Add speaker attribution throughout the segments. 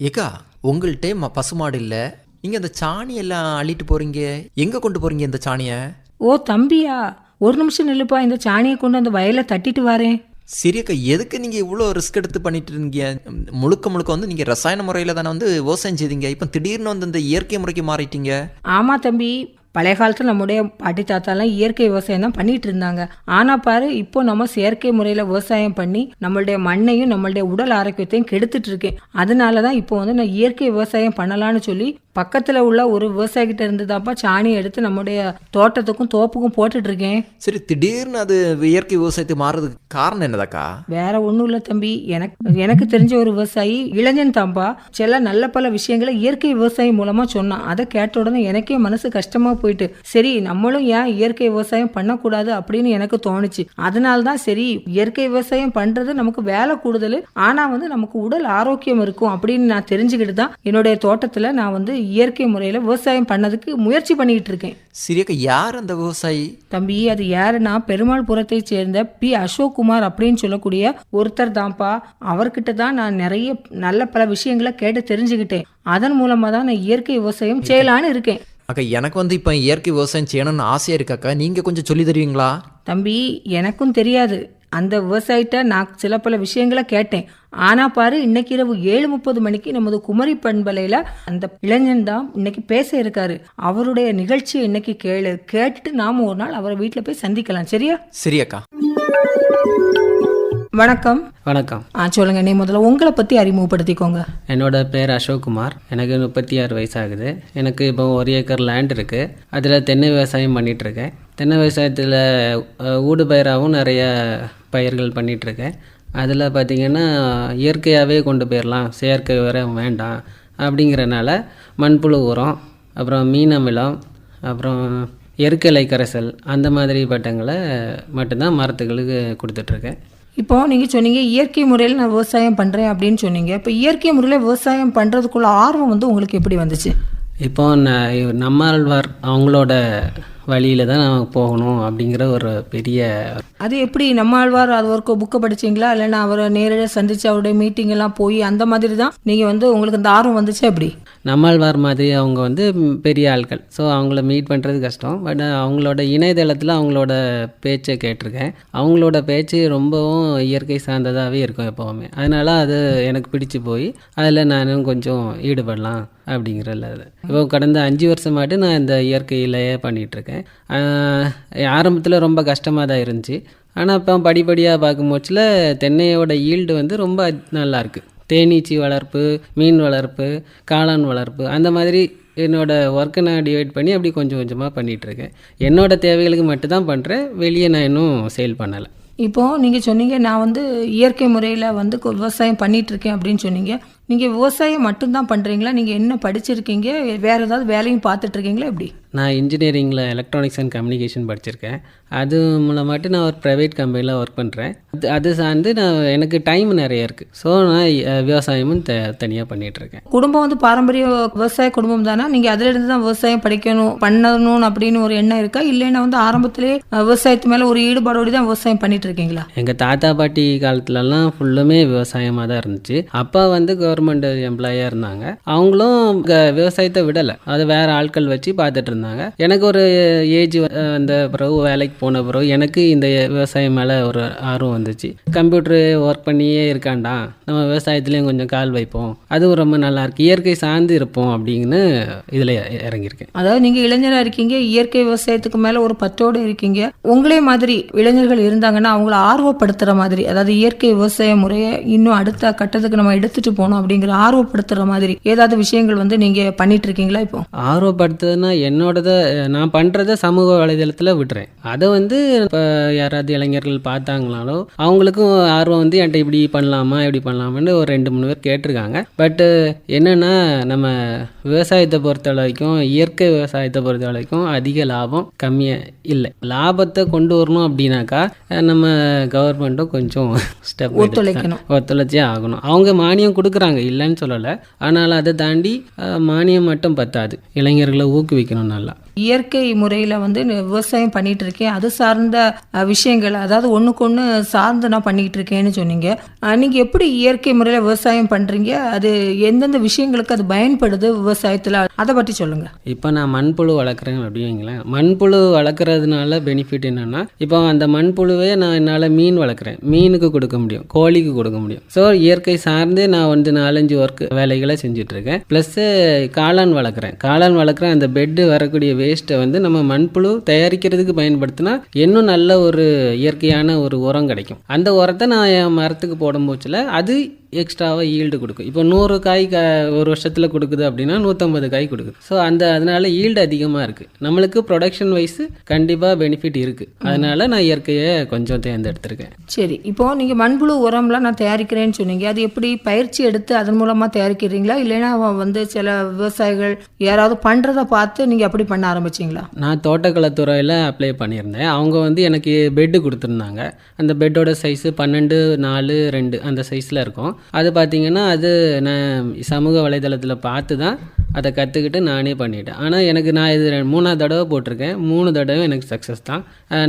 Speaker 1: ஏக்கா, உங்கள்கிட்ட பசுமாடு இல்லை, நீங்கள் அந்த சாணியெல்லாம் அள்ளிட்டு போகிறீங்க, எங்கே கொண்டு போகிறீங்க இந்த சாணியை?
Speaker 2: ஓ தம்பியா, ஒரு நிமிஷம் நில்லுப்பா, இந்த சாணியை கொண்டு அந்த வயலை தட்டிட்டு வரேன்.
Speaker 1: சரியக்கா, எதுக்கு நீங்கள் இவ்வளோ ரிஸ்க் எடுத்து பண்ணிட்டு இருந்தீங்க? முழுக்க வந்து நீங்கள் ரசாயன முறையில் தானே வந்து விவசாயம் செய்தீங்க, இப்போ திடீர்னு வந்து இந்த இயற்கை முறைக்கு மாறிட்டீங்க.
Speaker 2: ஆமாம் தம்பி, பழைய காலத்தில் நம்முடைய பாட்டி தாத்தாலாம் இயற்கை விவசாயம் தான் பண்ணிட்டு இருந்தாங்க. ஆனால் பாரு, இப்போ நம்ம செயற்கை முறையில் விவசாயம் பண்ணி நம்மளுடைய மண்ணையும் நம்மளுடைய உடல் ஆரோக்கியத்தையும் கெடுத்துட்டு இருக்கேன். அதனால தான் இப்போ வந்து நான் இயற்கை விவசாயம் பண்ணலான்னு சொல்லி பக்கத்தில் உள்ள ஒரு விவசாயிகிட்ட இருந்து தான்ப்பா சாணியை எடுத்து நம்முடைய தோட்டத்துக்கும் தோப்புக்கும் போட்டுட்டு இருக்கேன்.
Speaker 1: சரி, திடீர்னு அது இயற்கை விவசாயத்துக்கு மாறுறதுக்கு காரணம் என்னதாக்கா?
Speaker 2: வேற ஒன்றும் இல்லை தம்பி, எனக்கு தெரிஞ்ச ஒரு விவசாயி இளைஞன் தான்ப்பா சில நல்ல பல விஷயங்களை இயற்கை விவசாயம் மூலமாக சொன்னான். அதை கேட்ட உடனே எனக்கே மனசு கஷ்டமாக போயிட்டு, சரி நம்மளும் ஏன் இயற்கை விவசாயம் பண்ணக்கூடாது அப்படின்னு எனக்கு தோணுச்சு. அதனால தான் சரி, இயற்கை விவசாயம் பண்ணுறது நமக்கு வேலை கூடுதல், ஆனால் வந்து நமக்கு உடல் ஆரோக்கியம் இருக்கும் அப்படின்னு நான் தெரிஞ்சுக்கிட்டு தான் என்னுடைய தோட்டத்தில் நான் வந்து இயற்கை முறையில் விவசாயம் பண்ணதுக்கு முயற்சி பண்ணிக்கிட்டு இருக்கேன்.
Speaker 1: சரியக்கா, யார் அந்த விவசாயி?
Speaker 2: தம்பி, அது யாருன்னா பெருமாள்புரத்தை சேர்ந்த பி அசோக் குமார் அப்படின்னு சொல்லக்கூடிய ஒருத்தர் தான்ப்பா. அவர்கிட்ட தான் நான் நிறைய நல்ல பல விஷயங்களை கேட்டு தெரிஞ்சுக்கிட்டேன். அதன் மூலமாக தான் நான் இயற்கை விவசாயம் செய்யலான்னு இருக்கேன்.
Speaker 1: அக்கா, எனக்கு வந்து இப்போ இயற்கை விவசாயம் செய்யணும்னு ஆசையாக இருக்காக்கா, நீங்கள் கொஞ்சம் சொல்லி தருவீங்களா?
Speaker 2: தம்பி, எனக்கும் தெரியாது. அந்த விவசாயிட்ட நான் சில பல விஷயங்களை கேட்டேன். ஆனால் பாரு, இன்னைக்கு இரவு 7:30 மணிக்கு நமது குமரி பண்பலையில் அந்த இளைஞன் தான் இன்னைக்கு பேச இருக்காரு. அவருடைய நிகழ்ச்சியை இன்னைக்கு கேட்டுட்டு நாம ஒரு நாள் அவரை வீட்டில் போய் சந்திக்கலாம். சரியா?
Speaker 1: சரியக்கா.
Speaker 2: வணக்கம்.
Speaker 3: வணக்கம்.
Speaker 2: சொல்லுங்க, நீ முதல்ல உங்களை பற்றி அறிமுகப்படுத்திக்கோங்க.
Speaker 3: என்னோட பேர் அசோக் குமார். எனக்கு 36 வயசாகுது. எனக்கு இப்போ 1 ஏக்கர் லேண்ட் இருக்குது. அதில் தென்னை விவசாயம் பண்ணிகிட்ருக்கேன். தென்னை விவசாயத்தில் ஊடு பயிராகவும் நிறைய பயிர்கள் பண்ணிகிட்ருக்கேன். அதில் பார்த்திங்கன்னா இயற்கையாகவே கொண்டு போயிடலாம், செயற்கை உரம் வேண்டாம் அப்படிங்கிறனால மண்புழு உரம், அப்புறம் மீன் அமிலம், அப்புறம் எருக்கலை கரைசல், அந்த மாதிரி பட்டங்களை மட்டும்தான் மரத்துகளுக்கு கொடுத்துட்ருக்கேன்.
Speaker 2: இப்போ நீங்கள் சொன்னீங்க இயற்கை முறையில் நான் விவசாயம் பண்ணுறேன் அப்படின்னு சொன்னீங்க. இப்போ இயற்கை முறையில் விவசாயம் பண்ணுறதுக்குள்ள ஆர்வம் வந்து உங்களுக்கு எப்படி வந்துச்சு?
Speaker 3: இப்போ நம்மாழ்வார் அவங்களோட வழியில் தான் நான் போகணும் அப்படிங்கிற ஒரு பெரிய...
Speaker 2: அது எப்படி நம்மாழ்வார் அது ஒரு புக்கை படிச்சிங்களா, இல்லைன்னா அவரை நேரடியாக சந்தித்து அவருடைய மீட்டிங் எல்லாம் போய் அந்த மாதிரி தான் நீங்கள் வந்து உங்களுக்கு அந்த ஆர்வம் வந்துச்சு? எப்படி?
Speaker 3: நம்மாழ்வார் மாதிரி அவங்க வந்து பெரிய ஆட்கள், ஸோ அவங்கள மீட் பண்ணுறது கஷ்டம். பட் அவங்களோட இணையதளத்தில் அவங்களோட பேச்சை கேட்டிருக்கேன். அவங்களோட பேச்சு ரொம்பவும் இயற்கை சார்ந்ததாகவே இருக்கும் எப்போவுமே. அதனால் அது எனக்கு பிடிச்சி போய் அதில் நானும் கொஞ்சம் ஈடுபடலாம் அப்படிங்கிறல. இப்போ கடந்த 5 வருஷமாட்டு நான் இந்த இயற்கையிலேயே பண்ணிகிட்ருக்கேன். ஆரம்பத்தில் ரொம்ப கஷ்டமாக தான் இருந்துச்சு. ஆனால் இப்போ படிப்படியாக பார்க்கும்போச்சில் தென்னையோட ஈல்டு வந்து ரொம்ப நல்லாயிருக்கு. தேனீச்சி வளர்ப்பு, மீன் வளர்ப்பு, காளான் வளர்ப்பு, அந்த மாதிரி என்னோடய ஒர்க்கை நான் டிவைட் பண்ணி அப்படி கொஞ்சம் கொஞ்சமாக பண்ணிகிட்ருக்கேன். என்னோடய தேவைகளுக்கு மட்டும்தான் பண்ணுறேன், வெளியே நான் இன்னும் சேல் பண்ணலை.
Speaker 2: இப்போது நீங்கள் சொன்னீங்க நான் வந்து இயற்கை முறையில் வந்து விவசாயம் பண்ணிகிட்ருக்கேன் அப்படின்னு சொன்னீங்க. நீங்கள் விவசாயம் மட்டும்தான் பண்ணுறீங்களா? நீங்கள் என்ன படிச்சிருக்கீங்க? வேறு ஏதாவது வேலையும் பார்த்துட்ருக்கீங்களா? எப்படி?
Speaker 3: நான் இன்ஜினியரிங்கில் எலக்ட்ரானிக்ஸ் அண்ட் கம்யூனிகேஷன் படிச்சிருக்கேன். அது மூலமாட்டு நான் ஒரு ப்ரைவேட் கம்பெனியில் ஒர்க் பண்ணுறேன். அது சார்ந்து எனக்கு டைம் நிறைய இருக்குது. ஸோ நான் விவசாயமும் தனியாக பண்ணிகிட்ருக்கேன்.
Speaker 2: குடும்பம் வந்து பாரம்பரிய விவசாய குடும்பம் தானே? நீங்கள் அதிலிருந்து தான் விவசாயம் பண்ணணும் அப்படின்னு ஒரு எண்ணம் இருக்கா, இல்லைன்னா வந்து ஆரம்பத்திலே விவசாயத்து மேலே ஒரு ஈடுபாடோடு தான் விவசாயம் பண்ணிட்டு இருக்கீங்களா?
Speaker 3: எங்கள் தாத்தா பாட்டி காலத்துலலாம் ஃபுல்லுமே விவசாயமாக தான் இருந்துச்சு. அப்பா வந்து கவர்மெண்ட் எம்ப்ளாயாக இருந்தாங்க. அவங்களும் விவசாயத்தை விடலை, அது வேறு ஆட்கள் வச்சு பார்த்துட்டு இருந்தாங்க. எனக்கு ஒரு ஏஜ் அந்த பிறகு வேலைக்கு போன பிறகு எனக்கு இந்த விவசாயம் மேலே ஒரு ஆர்வம் வந்துச்சு. கம்ப்யூட்டர் ஒர்க் பண்ணியே இருக்காண்டா, நம்ம விவசாயத்துலேயும் கொஞ்சம் கால் வைப்போம், அதுவும் ரொம்ப நல்லா இருக்கு, இயற்கை சார்ந்து இருப்போம் அப்படின்னு இதில் இறங்கியிருக்கேன்.
Speaker 2: அதாவது நீங்கள் இளைஞராக இருக்கீங்க, இயற்கை விவசாயத்துக்கு மேலே ஒரு பற்றோடு இருக்கீங்க. உங்களே மாதிரி இளைஞர்கள் இருந்தாங்கன்னா அவங்கள ஆர்வப்படுத்துகிற மாதிரி, அதாவது இயற்கை விவசாய முறையை இன்னும் அடுத்த கட்டத்துக்கு நம்ம எடுத்துகிட்டு போகணும் அப்படிங்கிற ஆர்வப்படுத்துகிற மாதிரி ஏதாவது விஷயங்கள் வந்து நீங்கள் பண்ணிட்டு இருக்கீங்களா? இப்போ
Speaker 3: ஆர்வப்படுத்துறதுன்னா நான் பண்ணுறத சமூக வலைதளத்தில் விட்டுறேன். அதை வந்து இப்போ யாராவது இளைஞர்கள் பார்த்தாங்கனாலோ அவங்களுக்கும் ஆர்வம் வந்து என்கிட்ட இப்படி பண்ணலாமா இப்படி பண்ணலாமான்னு ஒரு 2-3 பேர் கேட்டிருக்காங்க. பட்டு என்னென்னா, நம்ம விவசாயத்தை பொறுத்த வரைக்கும், இயற்கை விவசாயத்தை பொறுத்த வரைக்கும் அதிக லாபம் கம்மியாக இல்லை. லாபத்தை கொண்டு வரணும் அப்படின்னாக்கா நம்ம கவர்மெண்ட்டும் கொஞ்சம் ஸ்டெப் ஒத்துழைச்சே ஆகணும். அவங்க மானியம் கொடுக்குறாங்க, இல்லைன்னு சொல்லலை. ஆனால் அதை தாண்டி மானியம் மட்டும் பத்தாது, இளைஞர்களை ஊக்குவிக்கணும் நல்லா.
Speaker 2: இயற்கை முறையில் வந்து விவசாயம் பண்ணிட்டு இருக்கேன், அது சார்ந்த விஷயங்கள், அதாவது ஒன்றுக்கு ஒன்று சார்ந்து நான் பண்ணிக்கிட்டு இருக்கேன்னு சொன்னீங்க. நீங்கள் எப்படி இயற்கை முறையில் விவசாயம் பண்ணுறீங்க, அது எந்தெந்த விஷயங்களுக்கு அது பயன்படுது விவசாயத்தில், அதை பற்றி சொல்லுங்கள்.
Speaker 3: இப்போ நான் மண்புழு வளர்க்குறேன் அப்படிங்களேன். மண்புழு வளர்க்குறதுனால பெனிஃபிட் என்னென்னா, இப்போ அந்த மண்புழுவே நான் என்னால் மீன் வளர்க்குறேன், மீனுக்கு கொடுக்க முடியும், கோழிக்கு கொடுக்க முடியும். ஸோ இயற்கை சார்ந்தே நான் வந்து 4-5 ஒர்க் வேலைகளை செஞ்சிட்ருக்கேன். ப்ளஸ்ஸு காளான் வளர்க்குறேன். அந்த பெட்டு வரக்கூடிய வேஸ்ட்டை வந்து நம்ம மண்புழு தயாரிக்கிறதுக்கு பயன்படுத்தினா இன்னும் நல்ல ஒரு இயற்கையான ஒரு உரம் கிடைக்கும். அந்த உரத்தை நான் என் மரத்துக்கு போடும்போச்சில் அது எக்ஸ்ட்ராவாக ஈல்டு கொடுக்கும். இப்போ 100 காய் ஒரு வருஷத்தில் கொடுக்குது அப்படின்னா 150 காய் கொடுக்குது. ஸோ அதனால ஈல்டு அதிகமாக இருக்குது. நம்மளுக்கு ப்ரொடக்ஷன் வைஸு கண்டிப்பாக பெனிஃபிட் இருக்குது. அதனால நான் இயற்கையை கொஞ்சம் தேர்ந்தெடுத்திருக்கேன்.
Speaker 2: சரி, இப்போது நீங்கள் மண்புழு உரம்லாம் நான் தயாரிக்கிறேன்னு சொன்னீங்க. அது எப்படி பயிற்சி எடுத்து அதன் மூலமாக தயாரிக்கிறீங்களா, இல்லைன்னா வந்து சில விவசாயிகள் யாராவது பண்ணுறதை பார்த்து நீங்கள் அப்படி பண்ண ஆரம்பிச்சிங்களா?
Speaker 3: நான் தோட்டக்கலைத்துறையில் அப்ளை பண்ணியிருந்தேன். அவங்க வந்து எனக்கு பெட்டு கொடுத்துருந்தாங்க. அந்த பெட்டோட சைஸு 12x4:2 அந்த சைஸில் இருக்கும். அது பார்த்திங்கன்னா அது நான் சமூக வலைதளத்தில் பார்த்து தான் அதை கற்றுக்கிட்டு நானே பண்ணிட்டேன். ஆனால் நான் இது 3ஆவது தடவை போட்டிருக்கேன். 3 தடவை எனக்கு சக்ஸஸ் தான்.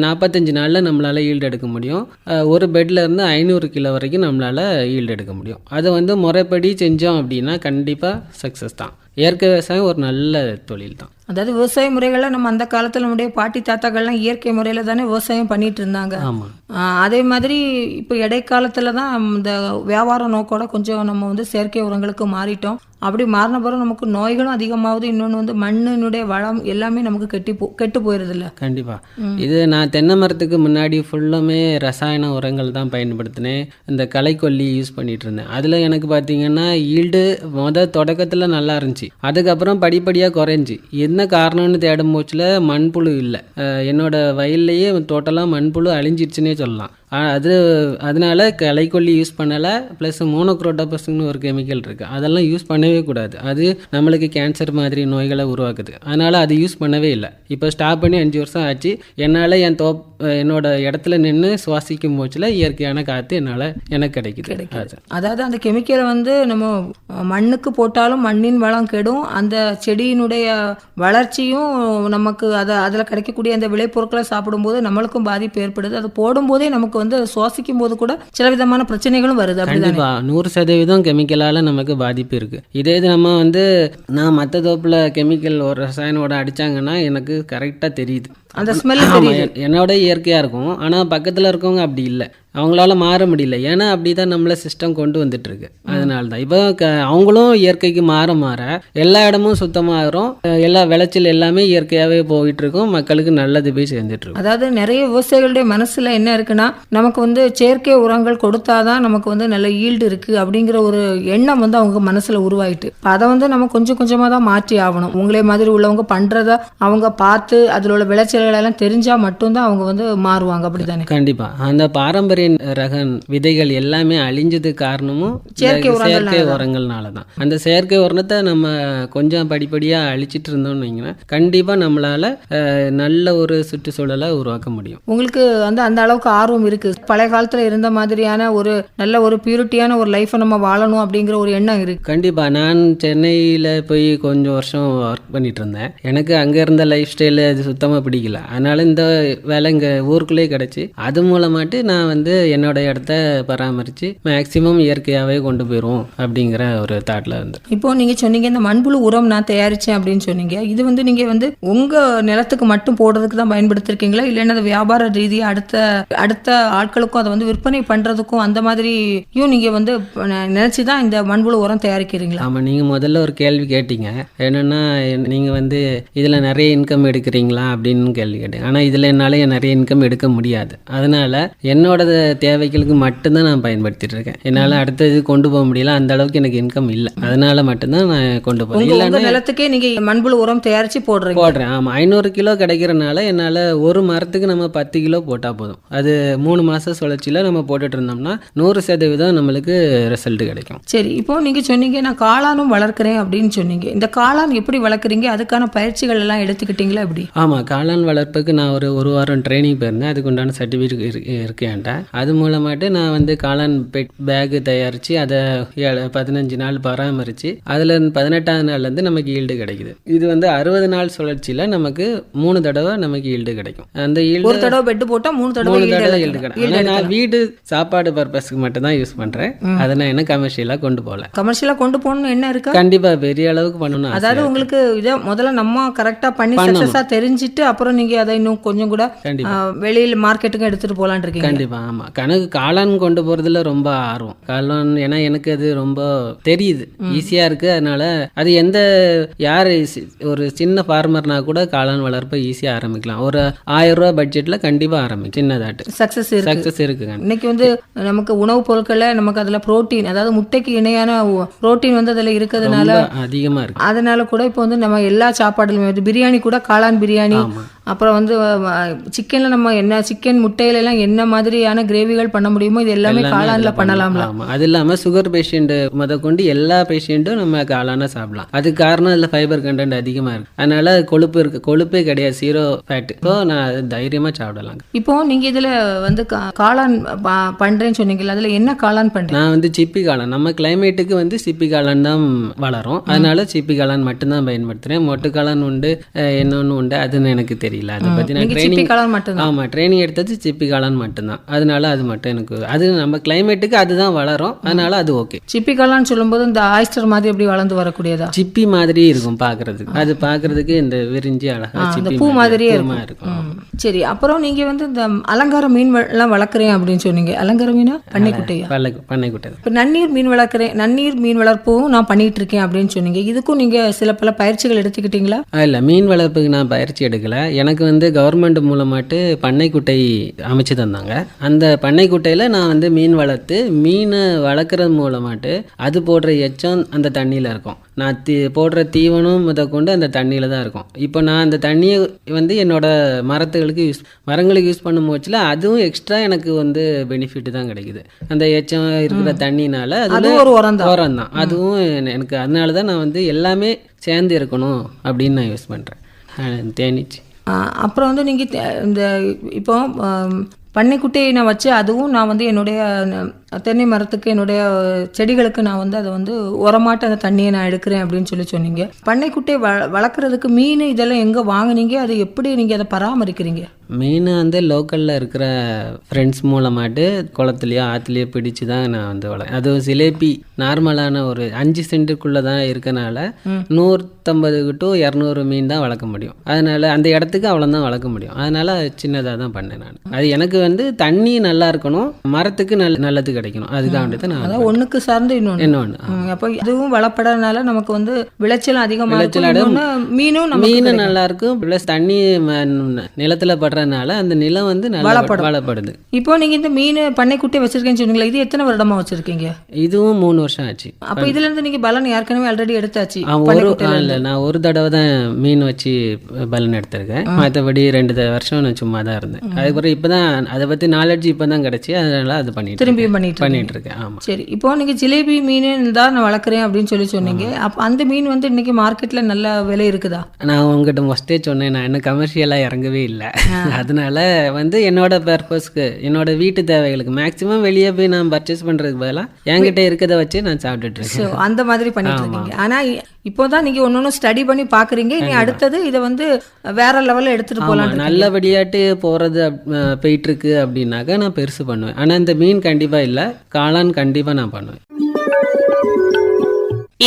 Speaker 3: 45 நாளில் நம்மளால் ஈல்டு எடுக்க முடியும். ஒரு பெட்டில் இருந்து 500 கிலோ வரைக்கும் நம்மளால் ஈல்டு எடுக்க முடியும். அதை வந்து முறைப்படி செஞ்சோம் அப்படின்னா கண்டிப்பாக சக்ஸஸ் தான். இயற்கை விவசாயம் ஒரு நல்ல தொழில் தான்.
Speaker 2: அதாவது விவசாய முறைகளில் நம்ம அந்த காலத்தில் நம்முடைய பாட்டி தாத்தாக்கள்லாம் இயற்கை முறையில் தானே விவசாயம் பண்ணிட்டு இருந்தாங்க.
Speaker 3: ஆமாம்.
Speaker 2: அதே மாதிரி இப்போ இடைக்காலத்தில் தான் இந்த வியாபார நோக்கோட கொஞ்சம் நம்ம வந்து செயற்கை உரங்களுக்கு மாறிட்டோம். அப்படி மாறின பிறகு நமக்கு நோய்களும் அதிகமாகுது. இன்னொன்று வந்து மண்ணினுடைய வளம் எல்லாமே நமக்கு கெட்டு போயிடுதில்ல. கண்டிப்பாக.
Speaker 3: இது நான் தென்னை மரத்துக்கு முன்னாடி ஃபுல்லுமே ரசாயன உரங்கள் தான் பயன்படுத்தினேன். இந்த களைக்கொல்லி யூஸ் பண்ணிட்டு இருந்தேன். அதில் எனக்கு பார்த்தீங்கன்னா ஈல்டு தொடக்கத்தில் நல்லா இருந்துச்சு. அதுக்கப்புறம் படிப்படியாக குறைஞ்சி. என்ன காரணம்னு தேடும் போச்சில் மண்புழு இல்லை. என்னோட வயல்லையே டோட்டலாக மண்புழு அழிஞ்சிடுச்சுன்னே சொல்லலாம். அதனால களைக்கொல்லி யூஸ் பண்ணலை. ப்ளஸ் மோனோக்ரோட்டோபஸ்ன்னு ஒரு கெமிக்கல் இருக்குது, அதெல்லாம் யூஸ் பண்ணவே கூடாது. அது நம்மளுக்கு கேன்சர் மாதிரி நோய்களை உருவாக்குது. அதனால் அது யூஸ் பண்ணவே இல்லை. இப்போ ஸ்டாப் பண்ணி 5 வருஷம் ஆச்சு. என்னால் என்னோட இடத்துல நின்று சுவாசிக்கும் போச்சில் இயற்கையான காற்று எனக்கு கிடைக்குது.
Speaker 2: அதாவது அந்த கெமிக்கலை வந்து நம்ம மண்ணுக்கு போட்டாலும் மண்ணின் வளம் கெடும், அந்த செடியினுடைய வளர்ச்சியும் நமக்கு அதில் கிடைக்கக்கூடிய அந்த விளைபொருட்களை சாப்பிடும்போது நம்மளுக்கும் பாதிப்பு ஏற்படுது. அது போடும்போதே நமக்கு வந்து சுவாசிக்கும் போது கூட சில விதமான பிரச்சனைகளும் வருது.
Speaker 3: கண்டிப்பா 100% கெமிக்கலால நமக்கு பாதிப்பு இருக்கு. இதே இது நம்ம வந்து நான் மற்ற தோப்புல கெமிக்கல் ஒரு ரசாயனோட அடிச்சாங்கன்னா எனக்கு கரெக்டா தெரியுது.
Speaker 2: அந்த ஸ்மெல்
Speaker 3: என்னோட இயற்கையா இருக்கும். ஆனா பக்கத்துல இருக்கவங்க அப்படி இல்லை, அவங்களால மாற முடியல. ஏன்னா அப்படிதான் நம்மள சிஸ்டம் கொண்டு வந்துட்டு இருக்கு. அதனால தான் இப்போ அவங்களும் இயற்கைக்கு மாற எல்லா இடமும் சுத்தமாகறோம். எல்லா விளைச்சல் எல்லாமே இயற்கையாகவே போயிட்டு இருக்கும். மக்களுக்கு நல்லது போய் சேர்ந்துட்டு இருக்கும்.
Speaker 2: அதாவது நிறைய விவசாயிகளுடைய மனசுல என்ன இருக்குன்னா, நமக்கு வந்து செயற்கை உரங்கள் கொடுத்தாதான் நமக்கு வந்து நல்ல ஈல்டு இருக்கு அப்படிங்கிற ஒரு எண்ணம் வந்து அவங்க மனசுல உருவாயிட்டு, அதை வந்து நம்ம கொஞ்சம் கொஞ்சமா தான் மாற்றி ஆகணும். உங்களே மாதிரி உள்ளவங்க பண்றத அவங்க பார்த்து அதில் உள்ள விளைச்சல்கள் எல்லாம் தெரிஞ்சா மட்டும்தான் அவங்க வந்து மாறுவாங்க. அப்படித்தானே?
Speaker 3: கண்டிப்பா. அந்த பாரம்பரிய ரக விதைகள் எல்லாமே அழிஞ்சது காரணமும் செயற்கை உரங்கள்னால தான். அந்த செயற்கை உரத்தை நம்ம கொஞ்சம் படிப்படியா அழிச்சிட்டு இருந்தோம்னு வைங்கன்னா கண்டிப்பா நம்மளால நல்ல ஒரு சுற்றுச்சூழலை உருவாக்க முடியும்.
Speaker 2: உங்களுக்கு வந்து அந்த அளவுக்கு ஆர்வம் இருக்கு, பழைய காலத்துல இருந்த மாதிரியான ஒரு நல்ல ஒரு பியூரிட்டியான ஒரு லைஃபை நம்ம வாழணும் அப்படிங்கிற ஒரு எண்ணம் இருக்கு?
Speaker 3: கண்டிப்பா. நான் சென்னையில போய் கொஞ்சம் வருஷம் ஒர்க் பண்ணிட்டு இருந்தேன். எனக்கு அங்க இருந்த லைஃப் ஸ்டைல் அது சுத்தமா பிடிக்கல. அதனால இந்த வேலை இங்க ஊருக்குள்ளே கிடைச்சி அது மூலமாட்டு நான் வந்து என்னோட இடத்த பராமரித்து மேக்சிமம் இயற்கையாகவே கொண்டு போயிடுவோம் அப்படிங்கிற ஒரு தாட்டில் வந்து.
Speaker 2: இப்போ நீங்கள் சொன்னீங்க இந்த மண்புழு உரம் நான் தயாரித்தேன் அப்படின்னு சொன்னீங்க. இது வந்து நீங்கள் வந்து உங்கள் நிலத்துக்கு மட்டும் போடுறதுக்கு தான் பயன்படுத்திருக்கீங்களா, இல்லைன்னா அது வியாபார ரீதியாக அடுத்த ஆட்களுக்கும் அதை வந்து விற்பனை பண்ணுறதுக்கும் அந்த மாதிரியும் நீங்கள் வந்து நினச்சி தான் இந்த மண்புழு உரம் தயாரிக்கிறீங்களா?
Speaker 3: ஆமாம். நீங்கள் முதல்ல ஒரு கேள்வி கேட்டீங்க, என்னென்னா நீங்கள் வந்து இதில் நிறைய இன்கம் எடுக்கிறீங்களா அப்படின்னு கேள்வி கேட்டீங்க. ஆனால் இதில் என்னால் நிறைய இன்கம் எடுக்க முடியாது. அதனால் என்னோட தேவைகளுக்கு மட்டும்தான் நான் பயன்படுத்திட்டு இருக்கேன். என்னால் அடுத்தது கொண்டு போக முடியல, அந்த அளவுக்கு எனக்கு இன்கம் இல்லை. அதனால மட்டும்தான் நான் கொண்டு போகிறேன்.
Speaker 2: இல்லைன்னா நிலத்துக்கே நீங்கள் மண்புழு உரம் தயாரித்து போடுறேன்.
Speaker 3: ஆமாம். 500 கிலோ கிடைக்கிறனால என்னால் ஒரு மரத்துக்கு நம்ம 10 கிலோ போட்டால் போதும். அது 3 மாத சுழற்சியில் நம்ம போட்டுட்டு இருந்தோம்னா 100% நம்மளுக்கு ரிசல்ட் கிடைக்கும்.
Speaker 2: சரி, இப்போ நீங்கள் சொன்னீங்க நான் காளானும் வளர்க்குறேன் அப்படின்னு சொன்னீங்க. இந்த காளான் எப்படி வளர்க்குறீங்க, அதுக்கான பயிற்சிகள் எல்லாம் எடுத்துக்கிட்டீங்களா எப்படி?
Speaker 3: ஆமாம். காளான் வளர்ப்புக்கு நான் ஒரு வாரம் ட்ரைனிங் போயிருந்தேன். அதுக்கு உண்டான சர்டிஃபிகேட் இருக்கேன்ட்ட. அது மூலமாட்டு நான் வந்து காளான் பேக் தயாரித்து அதை 15 நாள் பராமரித்து அதில் 18ஆவது நாள்லேருந்து நமக்கு ஈல்டு கிடைக்குது. இது வந்து 60 நாள் சுழற்சியில் நமக்கு 3 தடவை நமக்கு ஈல்டு கிடைக்கும். அந்த ஈல்டு
Speaker 2: ஒரு தடவை பெட்டு போட்டால் 3 தடவை
Speaker 3: ஈல்டு கிடைக்கும். ஆனால் நான் வீடு சாப்பாடு பர்பஸ்க்கு மட்டும் தான் யூஸ் பண்ணுறேன். அதை நான் என்ன கமர்ஷியலாக கொண்டு போகல.
Speaker 2: கமர்ஷியலாக கொண்டு போகணும்னு என்ன இருக்கா?
Speaker 3: கண்டிப்பாக பெரிய அளவுக்கு பண்ணணும்.
Speaker 2: அதாவது உங்களுக்கு இதை முதல்ல நம்ம கரெக்டாக பண்ணி சக்ஸஸாக தெரிஞ்சுட்டு அப்புறம் நீங்கள் அதை இன்னும் கொஞ்சம் கூட வெளியில் மார்க்கெட்டுக்கு எடுத்துகிட்டு போகலான் இருக்கீங்க.
Speaker 3: கண்டிப்பாக. ஆமாம், கணக்கு காளான் கொண்டு போகிறதுல ரொம்ப ஆர்வம். காளான் ஏன்னா எனக்கு அது ரொம்ப தெரியுது, ஈஸியாக இருக்குது. அதனால அது யார் ஒரு சின்ன ஃபார்மர்னா கூட காளான் வளர்ப்பை ஈஸியாக ஆரம்பிக்கலாம். ஒரு 1000 ரூபா பட்ஜெட்டில் கண்டிப்பாக ஆரம்பிக்கும். சின்னதாட்டு
Speaker 2: சக்ஸஸ்
Speaker 3: இருக்குங்க.
Speaker 2: இன்னைக்கு வந்து நமக்கு உணவுப் பொருட்களை நமக்கு அதில் புரோட்டீன், அதாவது முட்டைக்கு இணையான புரோட்டீன் வந்து அதில் இருக்கிறதுனால
Speaker 3: அதிகமாக இருக்கு.
Speaker 2: அதனால கூட இப்போ வந்து நம்ம எல்லா சாப்பாடுலையுமே வந்து பிரியாணி கூட காளான் பிரியாணி, அப்புறம் வந்து சிக்கன்ல நம்ம என்ன சிக்கன் முட்டையில எல்லாம் என்ன மாதிரியான கிரேவிகள் பண்ண முடியுமோ இது எல்லாமே காளான்ல பண்ணலாம்ல.
Speaker 3: அது இல்லாமல் சுகர் பேஷண்ட் முத கொண்டு எல்லா பேஷண்ட்டும் நம்ம காளான சாப்பிடலாம். அதுக்கு காரணம் அதில் ஃபைபர் கண்டென்ட் அதிகமாக இருக்கு. அதனால கொழுப்பே கிடையாது, 0 ஃபேட். ஸோ நான் தைரியமாக சாப்பிடலாம்.
Speaker 2: இப்போ நீங்க இதுல வந்து காளான் பண்றேன்னு சொன்னீங்கல்ல, அதுல என்ன காளான் பண்றேன்?
Speaker 3: நான் வந்து சிப்பி காளான், நம்ம கிளைமேட்டுக்கு வந்து சிப்பி காளான் தான் வளரும். அதனால சிப்பி காளான் மட்டும்தான் பயன்படுத்துறேன். மொட்டு காளான் உண்டு, இன்னொன்று உண்டு, அதுன்னு எனக்கு தெரியல. அதை பத்தி நான் ட்ரைனிங் எடுத்தது சிப்பி காளான் மட்டும்தான். அதனால அது மட்டும் எனக்கு, அது நம்ம கிளைமேட்டுக்கு அதுதான் வளரும். அதனால அது ஓகே.
Speaker 2: சிப்பி காளான் சொல்லும்போது இந்த ஆயிஸ்டர் மாதிரி எப்படி வளர்ந்து வரக்கூடியதா?
Speaker 3: சிப்பி மாதிரி இருக்கும் பாக்குறதுக்கு. அது பாக்குறதுக்கு இந்த விரிஞ்சி அழகா சிப்பி
Speaker 2: பூ மாதிரியே இருக்கும். சரி, அப்புறம் நீங்க வந்து இந்த அலங்கார மீன் எல்லாம் வளர்க்குறேன் அப்படின்னு சொன்னீங்க. அலங்கார மீனா பண்ணைக்குட்டையா?
Speaker 3: பண்ணைக்குட்டை.
Speaker 2: இப்போ நன்னீர் மீன் வளர்க்குறேன், நன்னீர் மீன் வளர்ப்பும் நான் பண்ணிட்டு இருக்கேன் அப்படின்னு சொன்னீங்க. இதுக்கும் நீங்க பல பயிற்சிகள் எடுத்துக்கிட்டீங்களா?
Speaker 3: இல்ல, மீன் வளர்ப்புக்கு நான் பயிற்சி எடுக்கல. எனக்கு வந்து கவர்மெண்ட் மூலமாட்டு பண்ணைக்குட்டை அமைச்சு தந்தாங்க. அந்த பண்ணைக்குட்டையில் நான் வந்து மீன் வளர்த்து, மீனை வளர்க்குறது மூலமாட்டு அது போடுற எச்சம் அந்த தண்ணியில் இருக்கும். நான் போடுற தீவனம் முதற்கொண்டு அந்த தண்ணியில் தான் இருக்கும். இப்போ நான் அந்த தண்ணியை வந்து என்னோட மரங்களுக்கு யூஸ் பண்ணும் போச்சுல, அதுவும் எக்ஸ்ட்ரா எனக்கு வந்து பெனிஃபிட் தான் கிடைக்குது. அந்த எச்சம் இருக்கிற தண்ணினால அது ஒரு உரம் தான். அதுவும் எனக்கு, அதனால தான் நான் வந்து எல்லாமே சேர்ந்து இருக்கணும் அப்படின்னு நான் யூஸ் பண்ணுறேன். தேனிச்சு.
Speaker 2: அப்புறம் வந்து நீங்கள் இந்த இப்போ பண்ணைக்குட்டையை நான் வச்சு, அதுவும் நான் வந்து என்னுடைய தென்னை மரத்துக்கு, என்னுடைய செடிகளுக்கு நான் வந்து அதை வந்து உரமாட்ட அந்த தண்ணியை நான் எடுக்கிறேன் அப்படின்னு சொன்னீங்க. பண்ணைக்குட்டையை வளர்க்குறதுக்கு மீன் இதெல்லாம் எங்கே வாங்குனீங்க? அது எப்படி நீங்கள் அதை பராமரிக்கிறீங்க?
Speaker 3: மீன் வந்து லோக்கலில் இருக்கிற ஃப்ரெண்ட்ஸ் மூலமாட்டு குளத்துலையோ ஆற்றுலையோ பிடிச்சி தான் நான் வந்து அதுவும் சிலேபி நார்மலான ஒரு 5 சென்ட்டுக்குள்ளே தான் இருக்கனால 150 to 200 மீன் தான் வளர்க்க முடியும். அதனால் அந்த இடத்துக்கு அவ்வளோதான் வளர்க்க முடியும். அதனால் சின்னதாக தான் பண்ணேன் நான். அது எனக்கு வந்து தண்ணி நல்லா இருக்கணும், மரத்துக்கு நல்லது கிடைக்கணும். அதுக்காக தான் நான்
Speaker 2: ஒன்றுக்கு சார்ந்து இன்னொன்று. அப்போ இதுவும் வளப்படனால நமக்கு வந்து விளைச்சல் அதிகமாக, மீனும்
Speaker 3: நல்லா இருக்கும். ப்ளஸ் தண்ணி நிலத்தில் படுறதுனால அந்த நிலம் வந்து வளப்படுது.
Speaker 2: இப்போ நீங்க இந்த மீன் பண்ணைக்குட்டி வச்சிருக்கேன்னு சொன்னீங்களா, இது எத்தனை வருடமா வச்சிருக்கீங்க?
Speaker 3: இதுவும் 3 வருஷம் ஆச்சு.
Speaker 2: அப்ப இதுல இருந்து நீங்க பலன் ஏற்கனவே ஆல்ரெடி எடுத்தாச்சு?
Speaker 3: நான் ஒரு தடவை தான் மீன் வச்சு பலன் எடுத்திருக்கேன். மற்றபடி 2 வருஷம் நான் சும்மா தான் இருந்தேன். அதுக்கப்புறம் இப்பதான் அதை பத்தி நாலேஜ் இப்பதான் கிடைச்சி, அதனால அது திரும்பியும் பண்ணிட்டு இருக்கேன். ஆமா. சரி,
Speaker 2: இப்போ நீங்க ஜிலேபி மீன் தான் நான் வளர்க்குறேன் அப்படின்னு சொன்னீங்க. அப்ப அந்த மீன் வந்து இன்னைக்கு மார்க்கெட்ல நல்ல விலை இருக்குதா?
Speaker 3: நான் உங்ககிட்ட ஃபர்ஸ்டே சொன்னேன், நான் என்ன கமர்ஷியலா இறங்கவே இல்லை. அதனால வந்து என்னோட பர்பஸ்க்கு, என்னோட வீட்டு தேவைகளுக்கு மேக்சிமம் வெளியே போய் நான் பர்ச்சேஸ் பண்றதுக்கு பதிலாக என்கிட்ட இருக்கிறத வச்சு நான் சாப்பிட்டுட்டு இருக்கேன்.
Speaker 2: அந்த மாதிரி பண்ணிட்டு இருக்கீங்க. ஆனா இப்போதான் நீங்க ஒன்னொன்னு ஸ்டடி பண்ணி பாக்குறீங்க. இனி அடுத்தது இதை வந்து வேற லெவல்ல எடுத்துட்டு போலாம்.
Speaker 3: நல்லபடியாட்டு போறது போயிட்டு இருக்கு அப்படின்னாக்க நான் பெருசு பண்ணுவேன். ஆனா இந்த மீன் கண்டிப்பா இல்ல, காளான் கண்டிப்பா நான் பண்ணுவேன்.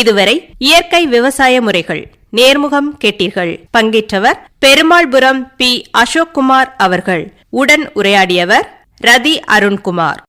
Speaker 4: இதுவரை இயற்கை விவசாய முறைகள் நேர்முகம் கேட்டீர்கள். பங்கேற்றவர் பெருமாள்புரம் பி. அசோக்குமார் அவர்கள். உடன் உரையாடியவர் ரதி அருண்குமார்.